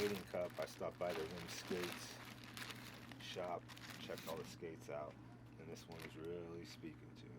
blading cup, I stopped by the Rim Skates shop, checked all the skates out, and this one is really speaking to me.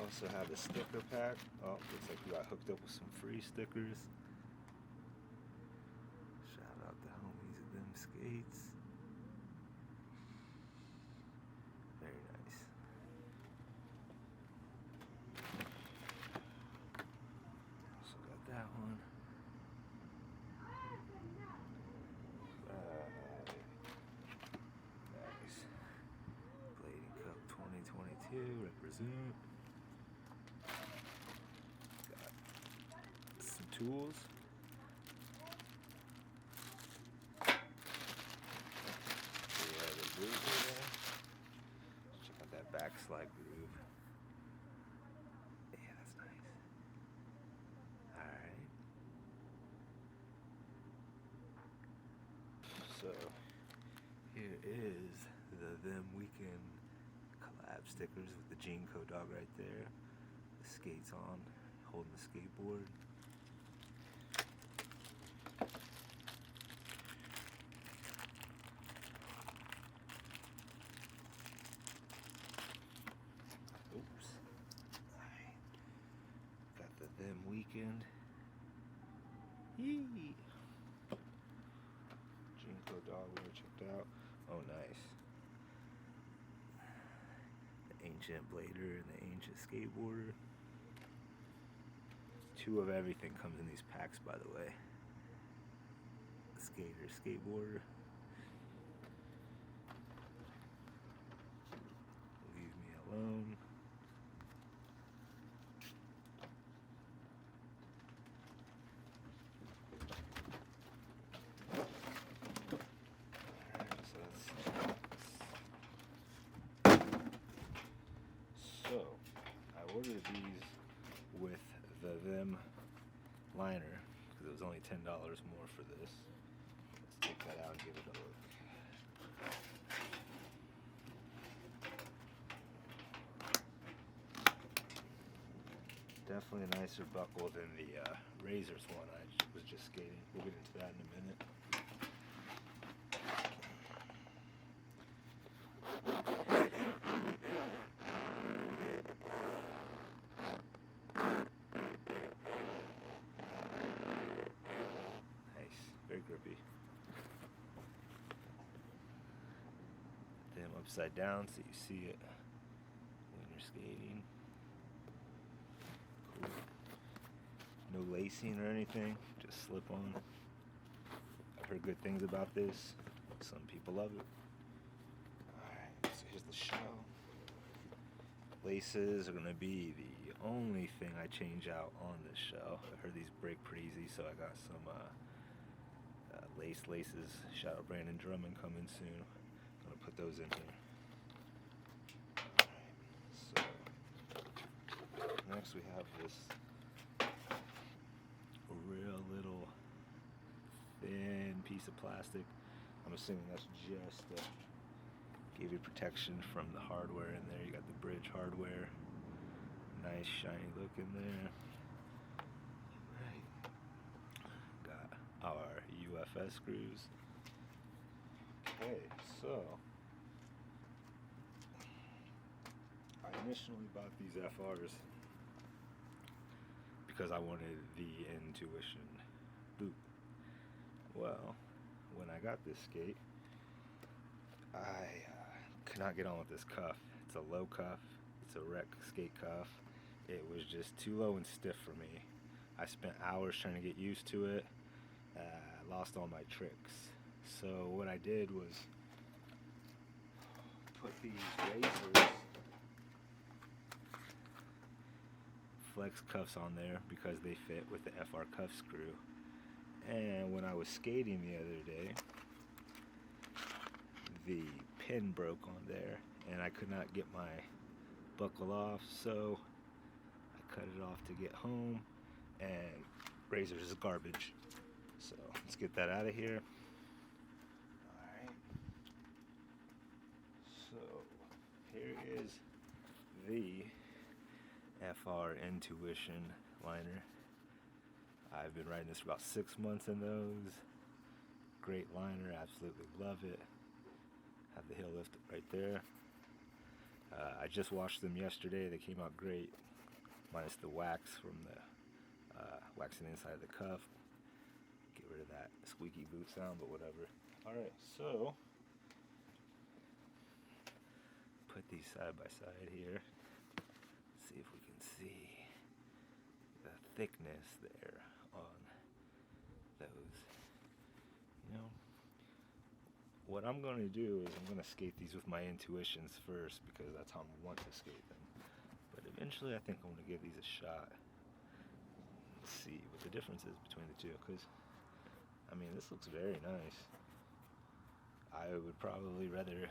Also have the sticker pack. Oh, looks like we got hooked up with some free stickers. Shout out the homies of them skates. Very nice. Also got that one. Nice. Blading Cup 2022, represent. Tools. Yeah, the groove there. Check out that backslide groove. Yeah, that's nice. Alright. So, here is the Them Weekend collab stickers with the Gene Co dog right there. The skates on, holding the skateboard. Them Weekend. Yee. Jinko dog we checked out. Oh, nice. The ancient blader and the ancient skateboarder. 2 of everything comes in these packs, by the way. The skater, skateboarder. Leave me alone. So, I ordered these with the Them liner because it was only $10 more for this. Let's take that out and give it a look. Definitely a nicer buckle than the Razors one I was just skating. We'll get into that in a minute. Very grippy. Them upside down so you see it when you're skating. Cool. No lacing or anything, just slip on. I've heard good things about this. Some people love it. Alright, so here's the shell. Laces are going to be the only thing I change out on this shell. I heard these break pretty easy, so I got some laces. Shout out Brandon Drummond coming soon. I'm gonna put those in here. Alright, so next we have this real little thin piece of plastic. I'm assuming that's just to give you protection from the hardware in there. You got the bridge hardware. Nice shiny look in there. Our UFS screws. Okay, so I initially bought these FRs because I wanted the Intuition boot. Well, when I got this skate, I could not get on with this cuff. It's a low cuff. It's a rec skate cuff. It was just too low and stiff for me. I spent hours trying to get used to it. Lost all my tricks. So what I did was put these Razors flex cuffs on there because they fit with the FR cuff screw, And when I was skating the other day, the pin broke on there and I could not get my buckle off, so I cut it off to get home, and razors is garbage. So let's get that out of here. Alright. So here is the FR Intuition liner. I've been riding this for about 6 months in those. Great liner, absolutely love it. Have the heel lift right there. I just washed them yesterday. They came out great, minus the wax from the waxing inside of the cuff. Get rid of that squeaky boot sound, but whatever. Alright, so put these side by side here. See if we can see the thickness there on those. You know, what I'm going to do is I'm going to skate these with my intuitions first, because that's how I want to skate them. But eventually I think I'm going to give these a shot. Let's see what the difference is between the two, because I mean, this looks very nice. I would probably rather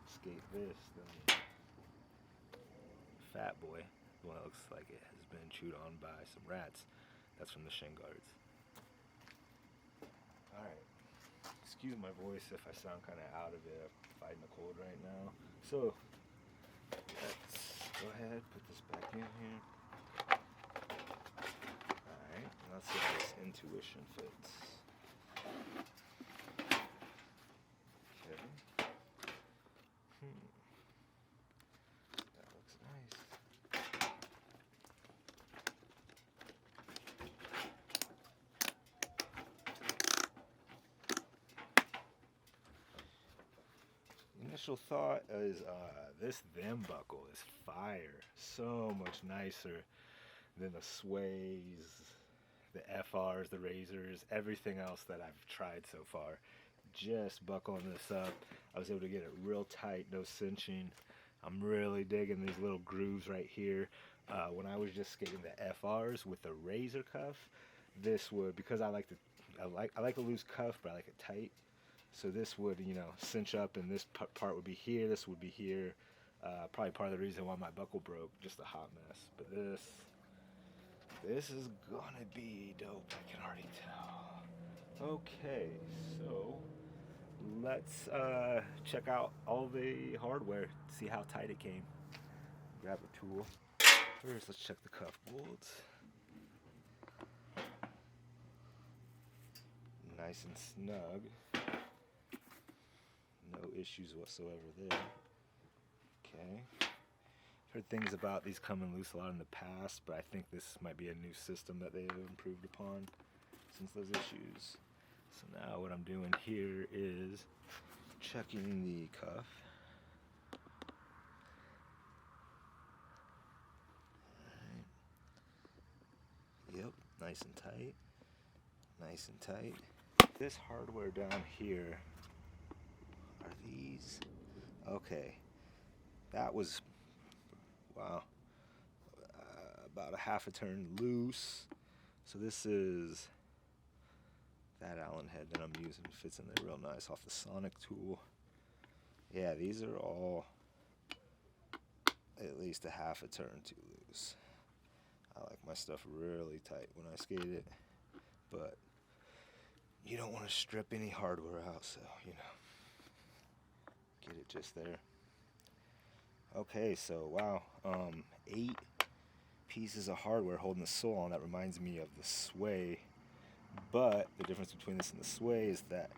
skate this than Fat Boy, the one that looks like it has been chewed on by some rats. That's from the shin guards. Alright, excuse my voice if I sound kind of out of it. I'm fighting the cold right now. So, let's go ahead, put this back in here. Alright, let's see how this intuition fits. Okay. That looks nice. Initial thought is this Them buckle is fire. So much nicer than the Sways, the FRs, the Razors, everything else that I've tried so far. Just buckling this up, I was able to get it real tight, no cinching. I'm really digging these little grooves right here. When I was just skating the FRs with the Razor cuff, this would, because I like a loose cuff, but I like it tight. So this would, you know, cinch up, and this part would be here, this would be here. Probably part of the reason why my buckle broke, just a hot mess. But this is gonna be dope, I can already tell. Okay, so let's check out all the hardware, see how tight it came. Grab a tool. First, let's check the cuff bolts. Nice and snug. No issues whatsoever there. Okay. Heard things about these coming loose a lot in the past, but I think this might be a new system that they've improved upon since those issues. So now what I'm doing here is checking the cuff. Alright. Yep, nice and tight. Nice and tight. This hardware down here, are these? Okay. That was, wow, about a half a turn loose. So this is that Allen head that I'm using. It fits in there real nice off the Sonic tool. Yeah, these are all at least a half a turn too loose. I like my stuff really tight when I skate it, but you don't want to strip any hardware out, so, you know, get it just there. Okay, so wow, 8 pieces of hardware holding the sole on. That reminds me of the Sway, but the difference between this and the Sway is that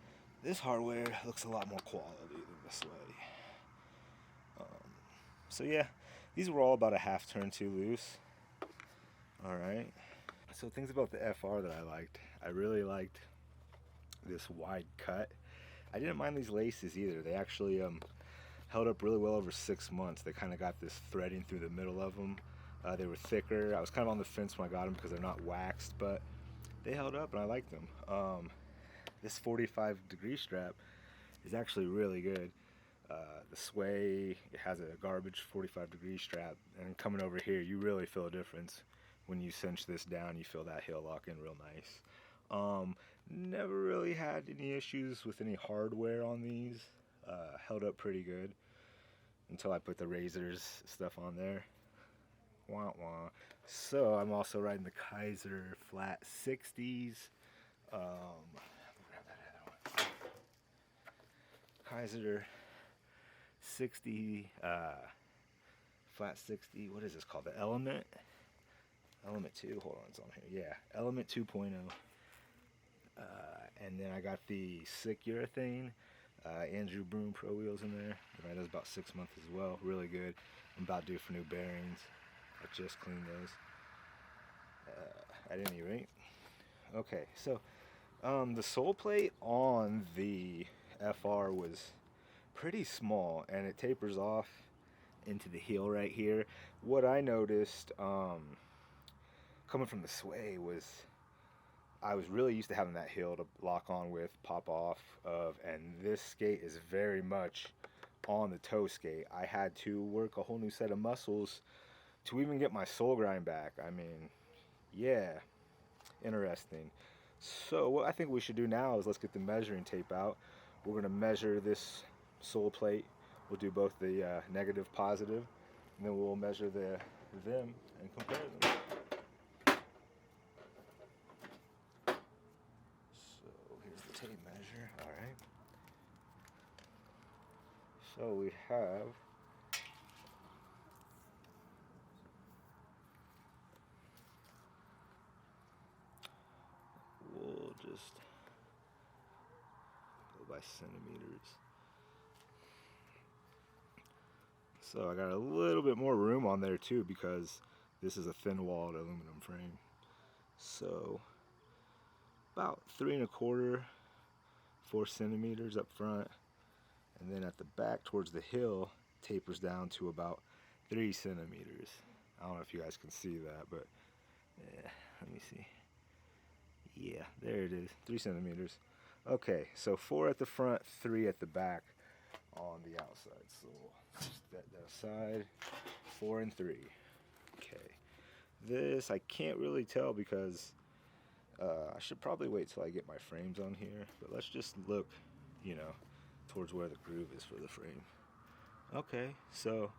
this hardware looks a lot more quality than the Sway. So yeah, these were all about a half turn too loose. Alright, so things about the FR that I liked. I really liked this wide cut. I didn't mind these laces either. They actually held up really well over 6 months. They kind of got this threading through the middle of them. They were thicker. I was kind of on the fence when I got them because they're not waxed, but they held up and I liked them. This 45-degree strap is actually really good. The Sway, it has a garbage 45-degree strap, and coming over here, you really feel a difference. When you cinch this down, you feel that heel lock in real nice. Never really had any issues with any hardware on these. Held up pretty good until I put the Razors stuff on there. Wah wah. So I'm also riding the Kaiser flat 60s. Grab that other one. Kaiser 60, flat 60. What is this called? The Element? Element 2. Hold on, it's on here. Yeah, Element 2.0. And then I got the Sick Urethane Andrew Broom Pro wheels in there. Right, that was about 6 months as well. Really good. I'm about due for new bearings. I just cleaned those. At any rate. Okay, so the sole plate on the FR was pretty small, and it tapers off into the heel right here. What I noticed coming from the sway was I was really used to having that heel to lock on with, pop off of, and this skate is very much on the toe skate. I had to work a whole new set of muscles to even get my sole grind back. I mean, yeah, interesting. So what I think we should do now is let's get the measuring tape out. We're going to measure this sole plate. We'll do both the negative, positive, and then we'll measure them and compare them. Tape measure. All right. So we have we'll just go by centimeters. So I got a little bit more room on there too because this is a thin-walled aluminum frame. So about 3 1/4, 4 centimeters up front, and then at the back towards the hill tapers down to about 3 centimeters. I don't know if you guys can see that, but yeah, let me see. Yeah, there it is, 3 centimeters. Okay, so 4 at the front, 3 at the back on the outside. So that side, 4 and 3. Okay, this I can't really tell because I should probably wait till I get my frames on here, but let's just look, you know, towards where the groove is for the frame. Okay, so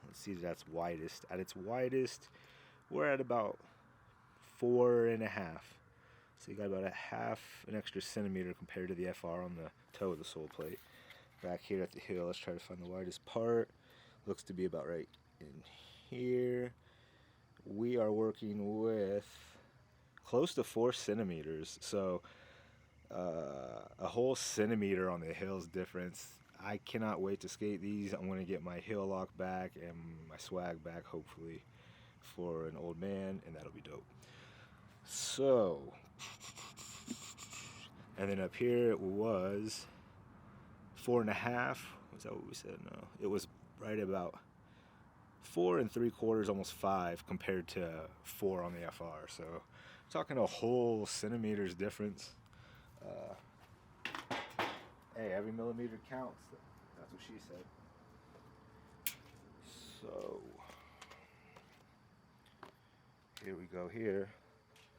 let's see, that's widest. At its widest, we're at about 4 1/2. So you got about an extra centimeter compared to the FR on the toe of the sole plate. Back here at the heel, let's try to find the widest part. Looks to be about right in here. We are working with close to 4 centimeters, so a whole centimeter on the hill's difference. I cannot wait to skate these. I'm going to get my heel lock back and my swag back, hopefully, for an old man, and that'll be dope. So, and then up here it was 4 1/2. Was that what we said? No, it was right about 4 3/4, almost 5, compared to 4 on the FR. So talking a whole centimeter's difference. Hey, every millimeter counts. That's what she said. So here we go here.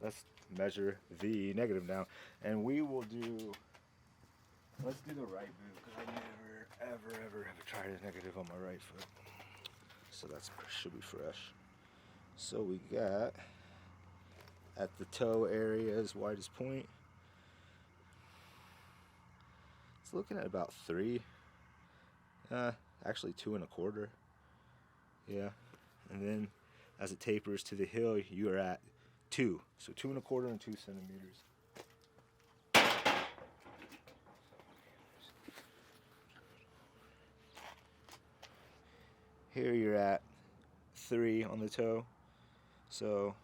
Let's measure the negative now. And we will do, let's do the right boot, because I never, ever tried a negative on my right foot. So that should be fresh. So we got at the toe area's widest point. It's looking at about 3. Actually 2 1/4. Yeah. And then as it tapers to the hill, you are at 2. So 2 1/4 and 2 centimeters. Here you're at 3 on the toe. So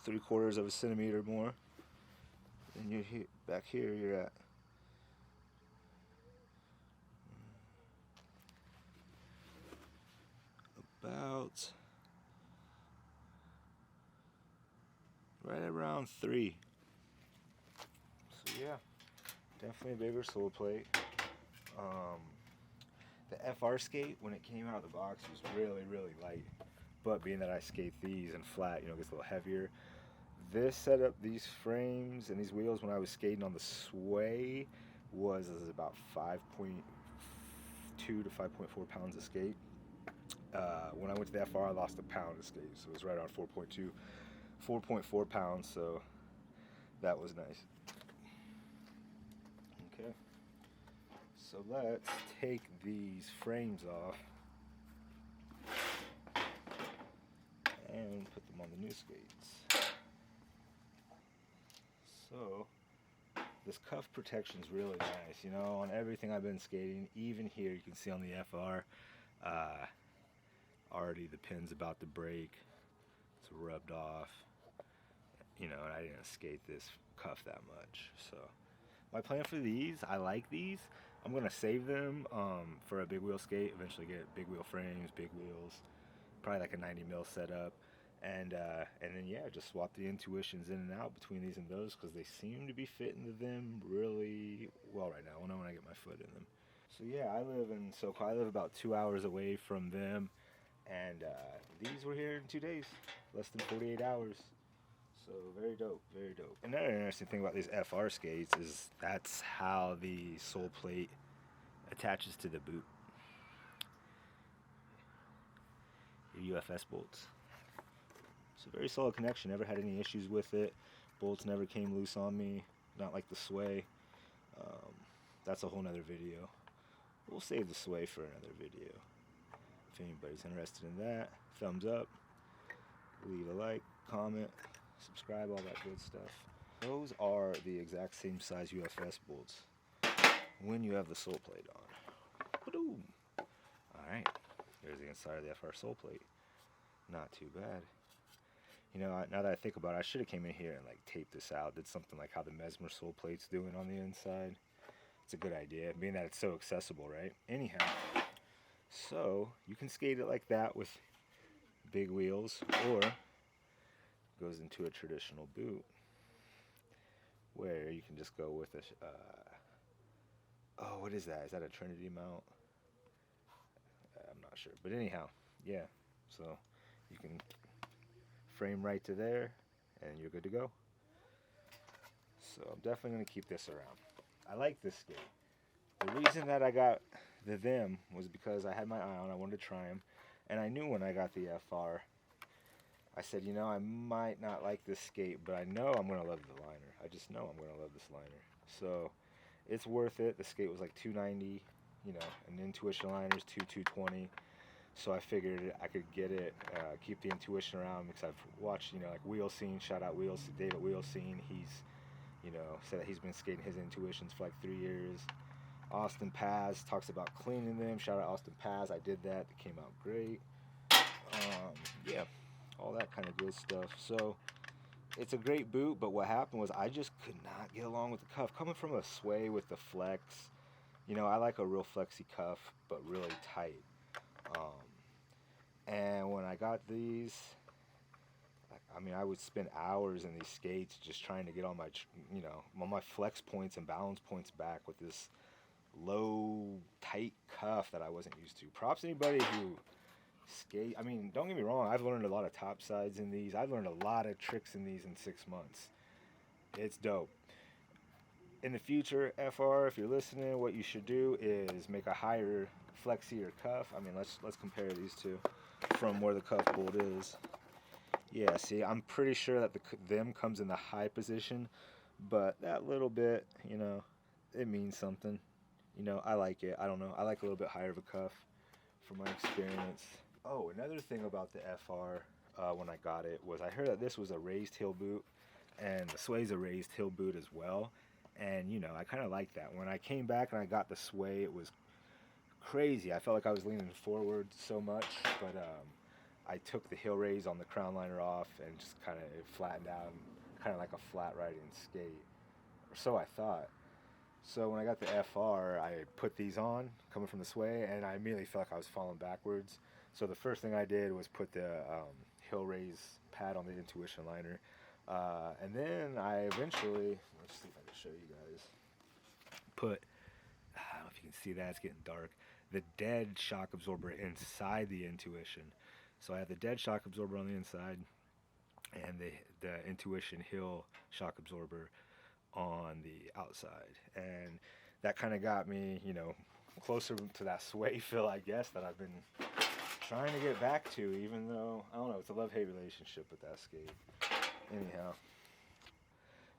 3/4 of a centimeter more. And you back here you're at about right around 3. So yeah, definitely a bigger sole plate. The FR skate, when it came out of the box, was really light. But being that I skate these in flat, you know, it gets a little heavier. this setup, these frames and these wheels, when I was skating on the Sway, was about 5.2 to 5.4 pounds of skate. When I went to the FR, I lost a pound of skate, so it was right around 4.2, 4.4 pounds, so that was nice. Okay, so let's take these frames off and put them on the new skates. So this cuff protection is really nice, you know, on everything I've been skating. Even here, you can see on the FR, already the pin's about to break. It's rubbed off, you know, and I didn't skate this cuff that much. So my plan for these, I like these. I'm gonna save them for a big wheel skate. Eventually get big wheel frames, big wheels, probably like a 90 mil setup. And then yeah, just swap the intuitions in and out between these and those, because they seem to be fitting them really well right now. I'll know when I get my foot in them. So yeah, I live in SoCal. I live about 2 hours away from them, and these were here in 2 days, less than 48 hours. So very dope, very dope. Another interesting thing about these FR skates is that's how the sole plate attaches to the boot. Your UFS bolts. It's a very solid connection. Never had any issues with it. Bolts never came loose on me. Not like the Sway. That's a whole nother video. We'll save the Sway for another video. If anybody's interested in that, thumbs up. Leave a like, comment, subscribe, all that good stuff. Those are the exact same size UFS bolts when you have the sole plate on. Ba-doom. Alright, there's the inside of the FR sole plate. Not too bad. You know, now that I think about it, I should have came in here and like taped this out. Did something like how the Mesmer sole plate's doing on the inside. It's a good idea, being that it's so accessible, right? Anyhow, so you can skate it like that with big wheels, or goes into a traditional boot where you can just go with a oh, what is that? Is that a Trinity mount? I'm not sure, but anyhow, yeah, so you can frame right to there and you're good to go. So I'm definitely going to keep this around. I like this skate. The reason that I got the them was because I had my eye on, I wanted to try them, and I knew when I got the FR, I said, you know, I might not like this skate, but I know I'm going to love the liner. I just know I'm going to love this liner. So it's worth it. The skate was like $290, you know, and Intuition liner's $220. So I figured I could get it, keep the Intuition around, because I've watched, you know, like Wheel Scene, shout out David Wheel Scene. He's, you know, said that he's been skating his Intuitions for like 3 years. Austin Paz talks about cleaning them. Shout out Austin Paz. I did that. It came out great. Yeah, all that kind of good stuff. So it's a great boot, but what happened was I just could not get along with the cuff. Coming from a Sway with the flex, you know, I like a real flexy cuff, but really tight. And when I got these, I mean, I would spend hours in these skates just trying to get all my, you know, all my flex points and balance points back with this low, tight cuff that I wasn't used to. Props to anybody who skate. I mean, don't get me wrong, I've learned a lot of top sides in these. I've learned a lot of tricks in these in 6 months. It's dope. In the future, FR, if you're listening, what you should do is make a higher, flexier cuff. I mean, let's compare these two from where the cuff bolt is. Yeah, see, I'm pretty sure that them comes in the high position, but that little bit, you know, it means something. You know, I like it. I don't know. I like a little bit higher of a cuff from my experience. Oh, another thing about the FR when I got it was I heard that this was a raised heel boot, and the Sway's a raised heel boot as well. And, you know, I kind of like that. When I came back and I got the Sway, it was crazy. I felt like I was leaning forward so much, but I took the heel raise on the crown liner off and just kind of flattened out, kind of like a flat riding skate, or so I thought. So when I got the FR, I put these on, coming from the Sway, and I immediately felt like I was falling backwards. So the first thing I did was put the heel raise pad on the Intuition liner. And then I eventually, let's see if I can show you guys, put, I don't know if you can see that, it's getting dark, the dead shock absorber inside the Intuition. So I have the dead shock absorber on the inside. and the Intuition Hill shock absorber on the outside. And that kind of got me, you know, closer to that sway feel, I guess, that I've been trying to get back to, even though, I don't know, it's a love-hate relationship with that skate. Anyhow,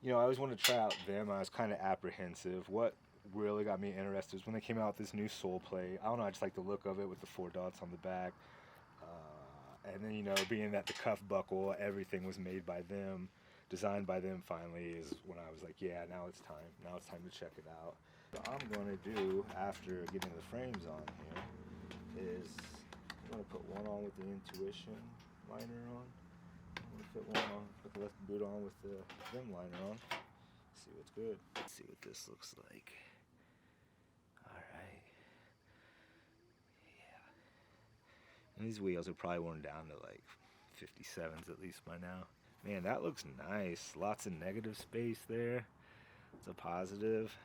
you know, I always wanted to try out them. I was kind of apprehensive. What really got me interested was when they came out with this new sole plate. I don't know, I just like the look of it with the 4 dots on the back. And then, you know, being that the cuff buckle, everything was made by them, designed by them finally, is when I was like, yeah, now it's time. Now it's time to check it out. What I'm going to do after getting the frames on here is I'm going to put one on with the Intuition liner on. I'm going to put one on, put the left boot on with the rim liner on. See what's good. Let's see what this looks like. Alright. Yeah. And these wheels are probably worn down to like 57s at least by now. Man, that looks nice. Lots of negative space there. It's a positive.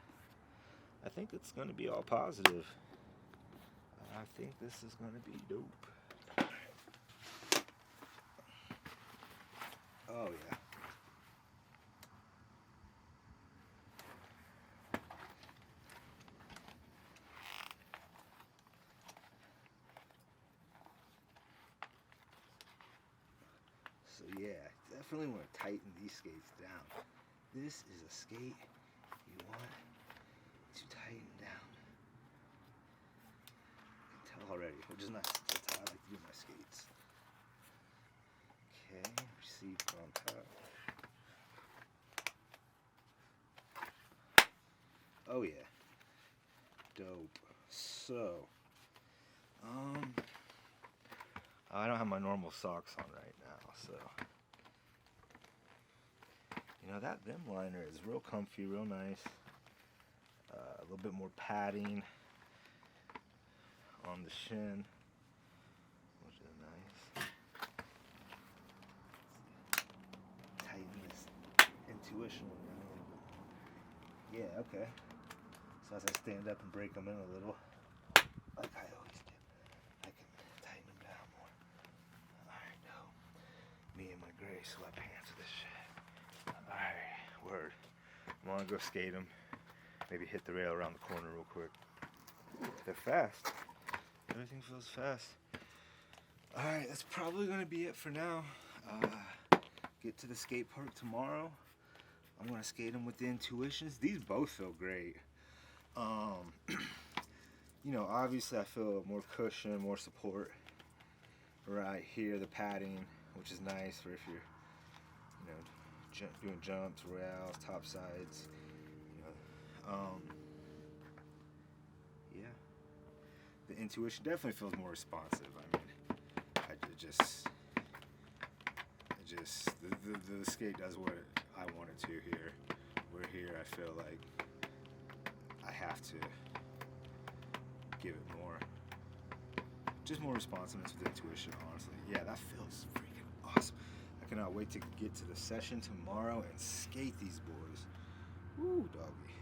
I think it's going to be all positive. I think this is going to be dope. Oh yeah. So yeah, definitely want to tighten these skates down. This is a skate you want to tighten down. You can tell already, which is nice. That's how I like to do my skates. Okay, receive on top. Oh yeah, dope. So, I don't have my normal socks on right now, so you know that Vim liner is real comfy, real nice. A little bit more padding on the shin, which is nice. Tighten this Intuition one down a little bit. Yeah, okay. So as I stand up and break them in a little, like I always do, I can tighten them down more. Alright, no. Me and my gray sweatpants with this shit. Alright, word. I'm gonna go skate them. Maybe hit the rail around the corner real quick. They're fast. Everything feels fast. Alright, that's probably gonna be it for now. Get to the skate park tomorrow. I'm gonna skate them with the Intuitions. These both feel great. You know, obviously I feel more cushion, more support right here, the padding, which is nice for if you're, you know, doing jumps, royales, top sides. You know, yeah, the Intuition definitely feels more responsive. I mean, the skate does what I want it to here. Where here I feel like I have to give it more, just more responsiveness with Intuition, honestly. Yeah, that feels freaking awesome. I cannot wait to get to the session tomorrow and skate these boys. Woo, doggy.